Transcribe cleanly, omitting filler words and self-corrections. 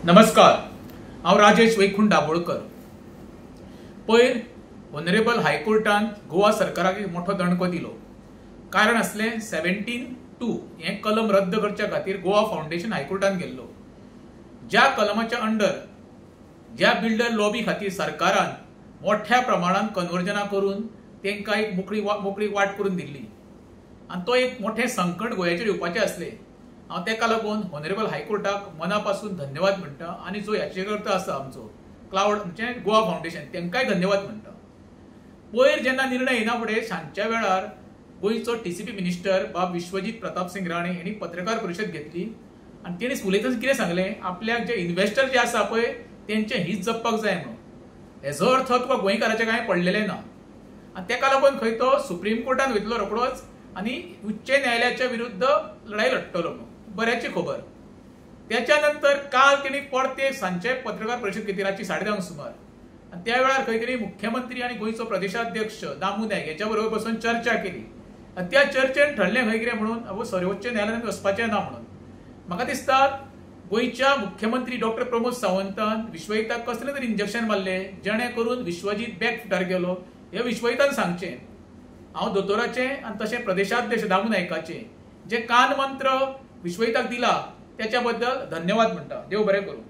नमस्कार, हांव राजेश वैकुंठ दाबोळकर। पयर ऑनरेबल हायकोर्टान गोवा सरकाराक एक मोठो दणको दिलो। कारण असले 17(2) हे कलम रद्द करच्या खातीर गोवा फाउंडेशन हायकोर्टान गेल्लो। ज्या कलमाच्या अंडर ज्या बिल्डर लॉबी खातीर सरकारान मोठ्या प्रमाणात कन्वर्जना करून तांकां एक मोकळी वाट करून दिल्ली आणि तो एक मोठे संकट गोंयाचेर येवपाचे असले। हांव तेका लागून ऑनरेबल हायकोर्टाक मनापासून धन्यवाद म्हणटा आणि जो याचिकाकर्ता आसा आमचो क्लाउड म्हणजे गोवा फाउंडेशन तांकांय धन्यवाद म्हणटा। पयर जेन्ना निर्णय येना फुडें सांजच्या वेळार गोंयचो टीसीपी मिनिस्टर बाब विश्वजीत प्रताप सिंग राणे हांणी पत्रकार परिशद घेतली आणि तांणी उलयतना कितें सांगलें, आपल्याक जे इन्व्हेस्टर जे आसा पळय तेंचें हित जपपाक जाय म्हणून। हेजो अर्थ तुका गोंयकाराचें कांय पडलेलें ना आणि तेका लागून खंय तो सुप्रीम कोर्टान वयतलो रोखडोच आणि उच्च न्यायालयाच्या विरुद्ध लढाई लढटलो म्हणून बऱ्याची खबर। त्याच्यानंतर काल त्यांनी परते सांचे पत्रकार परिषद घेतली रातची 2:30 सुमार आणि त्या वेळार खंय तरी मुख्यमंत्री आणि गोंयचो प्रदेशाध्यक्ष दामू नायक हेच्या बरोबर बसून चर्चा केली आणि त्या चर्चेन ठरलें खंय कितें म्हणून सर्वोच्च न्यायालयान वचपाचें ना म्हणून। म्हाका दिसता गोंयच्या मुख्यमंत्री डॉक्टर प्रमोद सावंतान विश्वहिताक कसलें तरी इंजेक्शन मारलें जेणे करून विश्वजीत बॅक फुटार गेलो हे विश्वहितान सांगचें। हांव दोतोराचें आनी तशें प्रदेशाध्यक्ष दामू नायकाचें जे कान मंत्र विश्वहिताक दिला त्याच्या बद्दल धन्यवाद म्हणटा। देव बरें करूं।